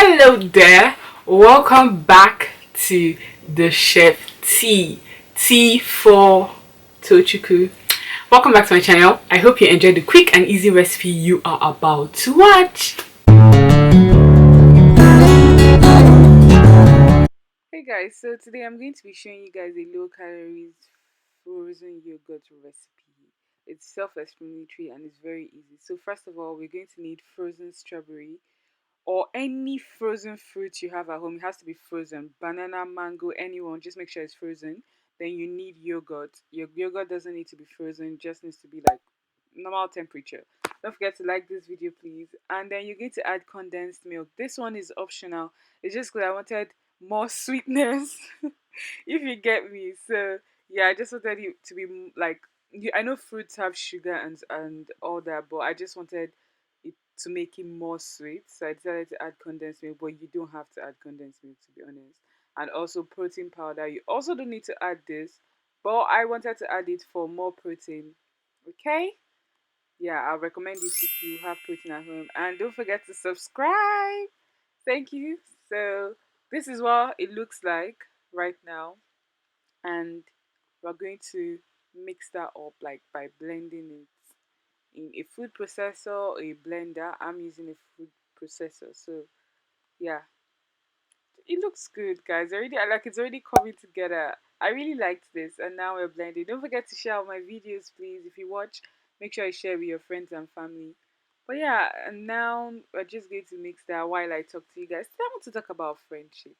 Hello there, welcome back to the Chef T for Tochuku. Welcome back to my channel. I hope you enjoyed the quick and easy recipe you are about to watch. Hey guys, so today I'm going to be showing you guys a low calories frozen yogurt recipe. It's self-explanatory and it's very easy. So first of all, we're going to need frozen strawberry or any frozen fruit you have at home. It has to be frozen. Banana, mango, anyone, just make sure it's frozen. Then you need yogurt. Your yogurt doesn't need to be frozen, it just needs to be like normal temperature. Don't forget to like this video, please. And then you're going to add condensed milk. This one is optional. It's just because I wanted more sweetness, if you get me. So yeah, I just wanted it to be like I know fruits have sugar and all that, but I just wanted it to make it more sweet. So I decided to add condensed milk, but you don't have to add condensed milk, to be honest. And also protein powder. You also don't need to add this, but I wanted to add it for more protein. Okay? Yeah, I'll recommend it if you have protein at home. And don't forget to subscribe. Thank you. So this is what it looks like right now. And we're going to mix that up like by blending it in a food processor or a blender. I'm using a food processor. So yeah, it looks good, guys. Already, I like it's already coming together. I really liked this, and now we're blending. Don't forget to share all my videos, please. If you watch, make sure you share with your friends and family. But yeah, and now we're just going to mix that while I talk to you guys. Today I want to talk about friendship.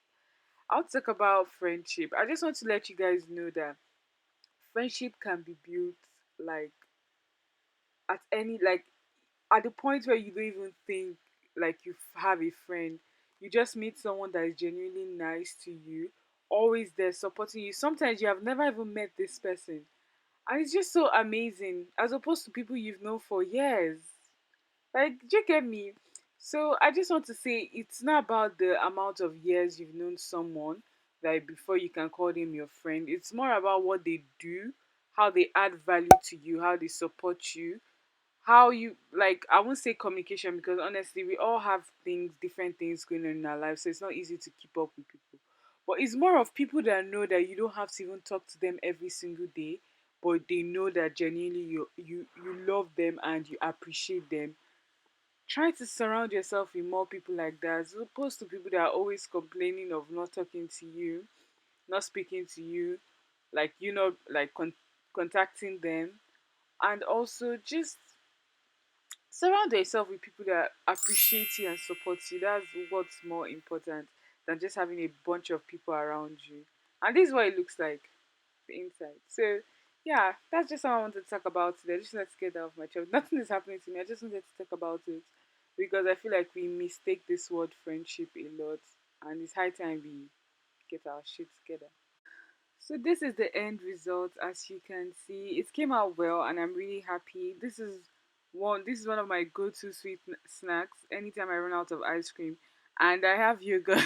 I'll talk about friendship. I just want to let you guys know that friendship can be built like at any like at the point where you don't even think like you have a friend. You just meet someone that is genuinely nice to you, always there supporting you. Sometimes you have never even met this person, and it's just so amazing as opposed to people you've known for years. Like, do you get me? So I just want to say it's not about the amount of years you've known someone like before you can call them your friend. It's more about what they do, how they add value to you, how they support you, how you like. I won't say communication because honestly we all have things, different things going on in our lives, so it's not easy to keep up with people. But it's more of people that know that you don't have to even talk to them every single day, but they know that genuinely you love them and you appreciate them. Try to surround yourself with more people like that as opposed to people that are always complaining of not talking to you, not speaking to you, like like contacting them. And also just surround yourself with people that appreciate you and support you. That's what's more important than just having a bunch of people around you. And this is what it looks like the inside. So yeah, that's just what I wanted to talk about today. Just let's get that off my chest. Nothing is happening to me. I just wanted to talk about it because I feel like we mistake this word friendship a lot, and it's high time we get our shit together. So this is the end result. As you can see, it came out well and I'm really happy. This is one of my go-to sweet snacks anytime I run out of ice cream, and I have yogurt.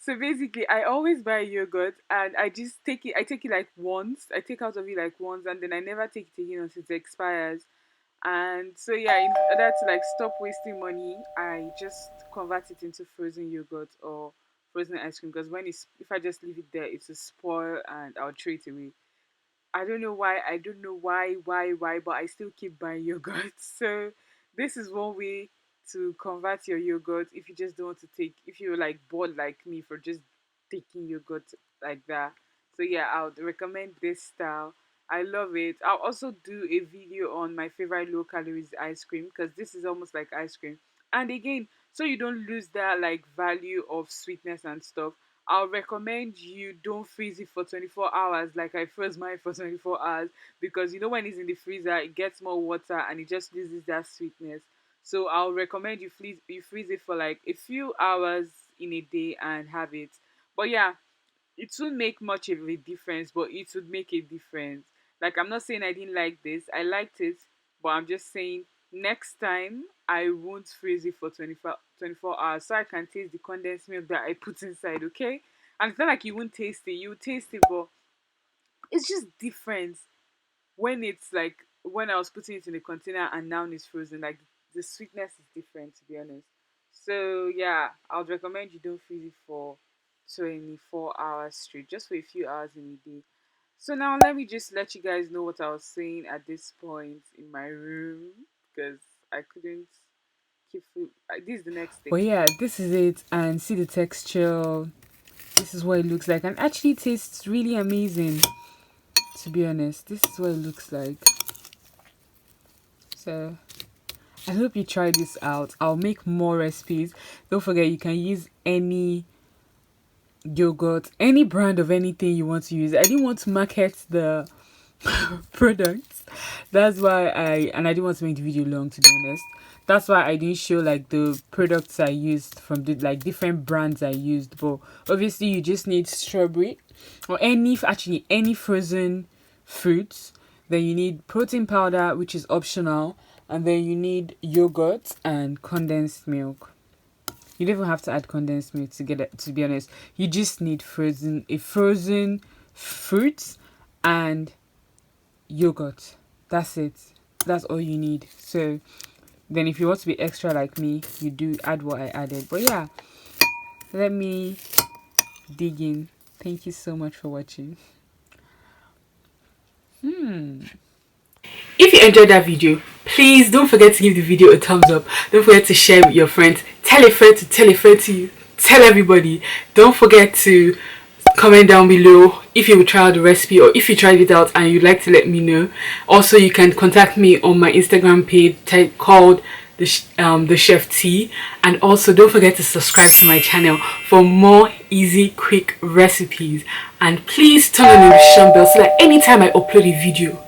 So basically I always buy yogurt and I take it like once. I take out of it like once and then I never take it again until it expires. And so yeah, in order to like stop wasting money, I just convert it into frozen yogurt or frozen ice cream because when it's if I just leave it there, it will spoil and I'll throw it away. I don't know why. I don't know why, but I still keep buying yogurt. So this is one way to convert your yogurt if you just don't want to take if you're like bored like me for just taking yogurt like that. So yeah, I would recommend this style. I love it. I'll also do a video on my favorite low calories ice cream because this is almost like ice cream. And again, so you don't lose that like value of sweetness and stuff, I'll recommend you don't freeze it for 24 hours like I froze mine for 24 hours because when it's in the freezer, it gets more water and it just loses that sweetness. So I'll recommend you freeze it for like a few hours in a day and have it. But yeah, it won't make much of a difference, but it would make a difference. Like, I'm not saying I didn't like this, I liked it, but I'm just saying next time I won't freeze it for 24 hours so I can taste the condensed milk that I put inside, okay? And it's not like you won't taste it, you taste it, but it's just different when it's like when I was putting it in the container and now it's frozen. Like, the sweetness is different, to be honest. So yeah, I would recommend you don't freeze it for 24 hours straight, just for a few hours in a day. So now let me just let you guys know what I was saying at this point in my room, because I couldn't keep food. This is the next But thing. yeah, this is it, and see the texture. This is what it looks like, and actually tastes really amazing. To be honest, this is what it looks like. So I hope you try this out. I'll make more recipes. Don't forget, you can use any yogurt, any brand of anything you want to use. I didn't want to market the products. That's why I didn't want to make the video long, to be honest. That's why I didn't show like the products I used from the like different brands I used. But obviously you just need strawberry or any frozen fruits. Then you need protein powder, which is optional, and then you need yogurt and condensed milk. You don't even have to add condensed milk to get it, to be honest. You just need frozen fruits and yogurt. That's it. That's all you need. So then if you want to be extra like me, you do add what I added. But yeah, let me dig in. Thank you so much for watching. If you enjoyed that video, please don't forget to give the video a thumbs up. Don't forget to share with your friends. Tell a friend to tell a friend to you. Tell everybody. Don't forget to comment down below if you will try out the recipe, or if you tried it out and you'd like to let me know. Also, you can contact me on my Instagram page called the Chef T, and also don't forget to subscribe to my channel for more easy, quick recipes. And please turn on the notification bell so that anytime I upload a video,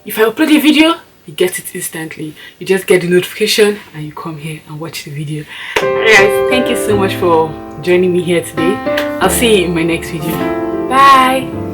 if I upload a video, you get it instantly. You just get the notification and you come here and watch the video. Alright guys, thank you so much for joining me here today. I'll see you in my next video. Bye!